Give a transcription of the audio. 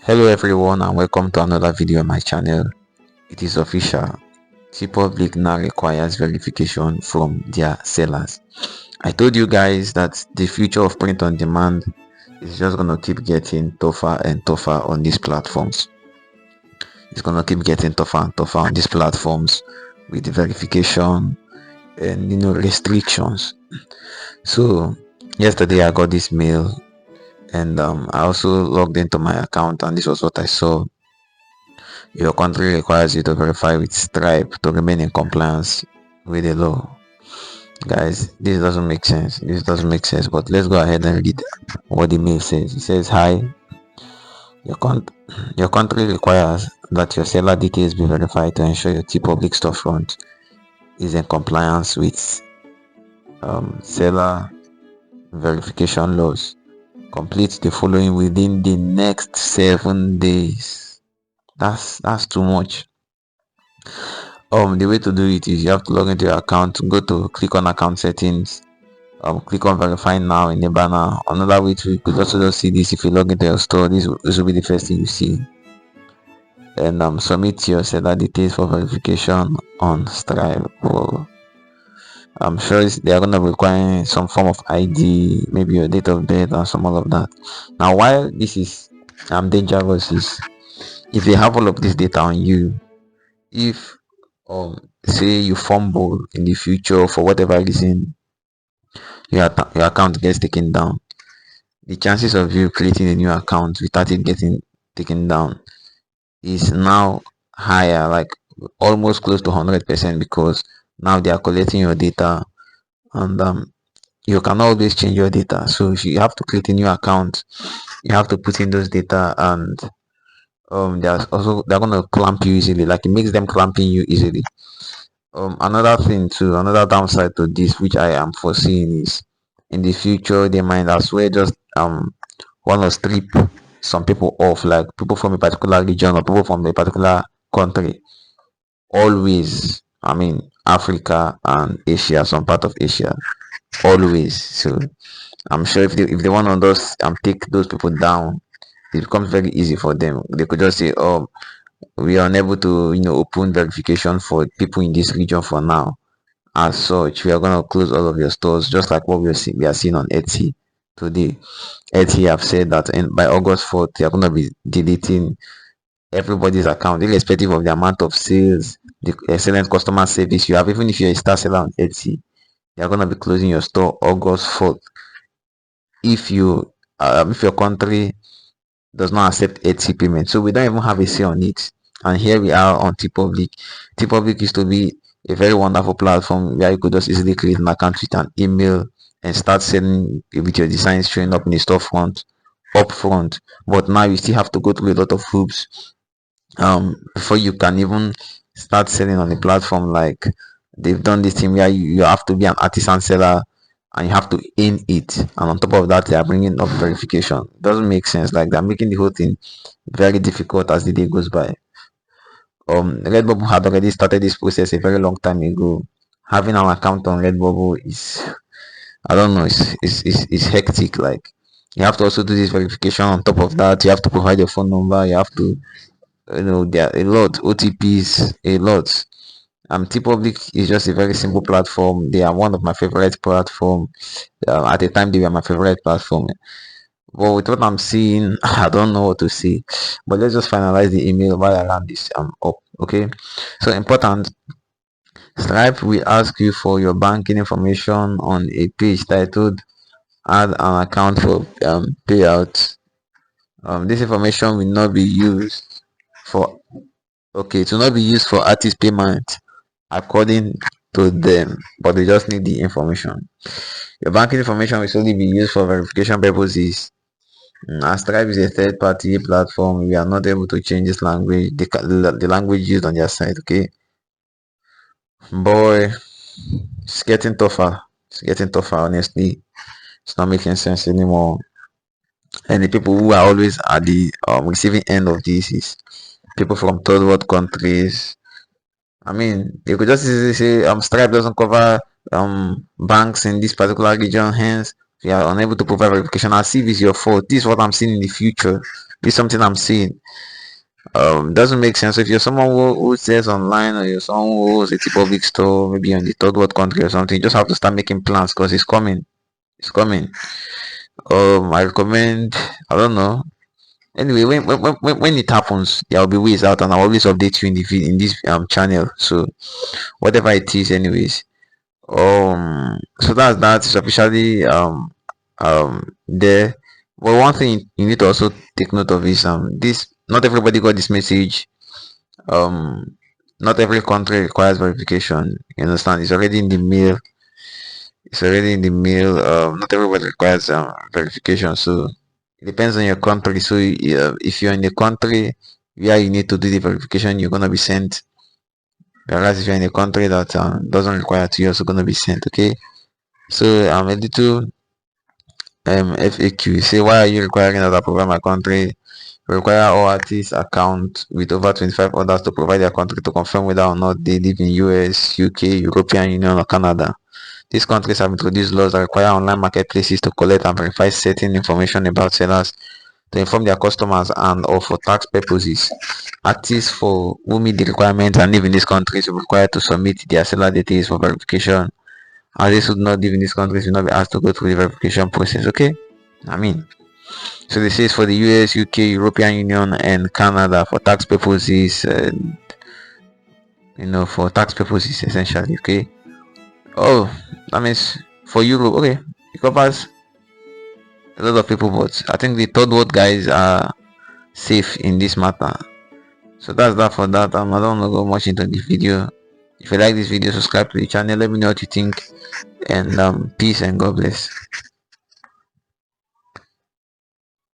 Hello everyone and welcome to another video on my channel. It is official. Teepublic now requires verification from their sellers. I told you guys that the future of print on demand is just gonna keep getting tougher and tougher on these platforms. It's gonna keep getting tougher and tougher on these platforms with the verification and restrictions. So yesterday I got this mail and I also logged into my account and this was what I saw. Your country requires you to verify with Stripe to remain in compliance with the law. Guys, this doesn't make sense. This doesn't make sense. But let's go ahead and read what the mail says. It says, "Hi, your your country requires that your seller details be verified to ensure your T-Public storefront is in compliance with seller verification laws. Complete the following within the next 7 days." That's too much. The way to do it is you have to log into your account, go to click on account settings, click on verify now in the banner. Another way to, you could also just see this if you log into your store. This will be the first thing you see, and submit your seller details for verification on Stripe. I'm sure they are going to require some form of ID, maybe your date of birth and some all of that. Now why this is dangerous is if they have all of this data on you, if say you fumble in the future for whatever reason, your account gets taken down, the chances of you creating a new account without it getting taken down is now higher, like almost close to 100%, because now they are collecting your data, and you can always change your data. So if you have to create a new account, you have to put in those data, and they're gonna clamp you easily, like it makes them clamping you easily. Another thing too, another downside to this, which I am foreseeing, is in the future they might as well just want to strip some people off, like people from a particular region or people from a particular country. Always, I mean, Africa and Asia, some part of Asia, always. So I'm sure if they want to just take those people down, it becomes very easy for them. They could just say, "Oh, we are unable to open verification for people in this region for now. As such, we are going to close all of your stores," just like what we are seeing on Etsy today. Etsy have said that by August 4th, they are going to be deleting everybody's account, irrespective of the amount of sales, the excellent customer service you have. Even if you're a star seller on Etsy, they are going to be closing your store August 4th if your country does not accept Etsy payment. So we don't even have a say on it. And here we are on Teepublic. Teepublic used to be a very wonderful platform where you could just easily create an account with an email and start selling with your designs showing up in the storefront up front. But now you still have to go through a lot of hoops before you can even start selling on the platform. Like they've done this thing where you have to be an artisan seller and you have to earn it, and on top of that they are bringing up verification. Doesn't make sense. Like they're making the whole thing very difficult as the day goes by. Redbubble had already started this process a very long time ago. Having an account on Redbubble is, I don't know, it's hectic. Like you have to also do this verification. On top of that, you have to provide your phone number. You have to, there are a lot OTPs, a lot. Teepublic is just a very simple platform. They are one of my favorite platform. At the time, they were my favorite platform. But with what I'm seeing, I don't know what to say. But let's just finalize the email while I round this up. Okay. So important. Stripe will ask you for your banking information on a page titled "Add an account for payouts." This information will not be used for it will not be used for artist payment according to them, but they just need the information. Your banking information will solely be used for verification purposes. As Stripe is a third-party platform, we are not able to change this language, the language used on their site. Okay, boy, it's getting tougher. It's getting tougher. Honestly, it's not making sense anymore. And the people who are always at the receiving end of this is people from third world countries. I mean, you could just easily say Stripe doesn't cover banks in this particular region, hence we are unable to provide verification. As if it's your fault. This is what I'm seeing in the future. This is something I'm seeing. Doesn't make sense. If you're someone who sells online, or you're someone who owns a Teepublic store, maybe in the third world country or something, you just have to start making plans because it's coming. It's coming. I recommend. I don't know. Anyway, when it happens, there will be ways out, and I'll always update you in the in this channel. So whatever it is, anyways. So that's officially there. But one thing you need to also take note of is this. Not everybody got this message. um Not every country requires verification. You understand? It's already in the mail. It's already in the mail. Not everybody requires verification, so it depends on your country. So if you're in the country where you need to do the verification, you're gonna be sent. Whereas if you're in a country that doesn't require it, you're also gonna be sent. Okay. So a little FAQ. Say, why are you requiring that I provide my country? We require all artists account with over 25 others to provide their country to confirm whether or not they live in US, UK, European Union, or Canada. These countries have introduced laws that require online marketplaces to collect and verify certain information about sellers to inform their customers and or for tax purposes. Artists for who meet the requirements and live in these countries will be required to submit their seller details for verification. Artists who do not live in these countries will not be asked to go through the verification process. Okay? I mean, so this is for the US, UK, European Union, and Canada for tax purposes. For tax purposes essentially. Okay. Oh, that means for Europe. Okay, it covers a lot of people, but I think the third world guys are safe in this matter. So that's that for that. I don't want to go much into the video. If you like this video, subscribe to the channel. Let me know what you think, and peace and God bless.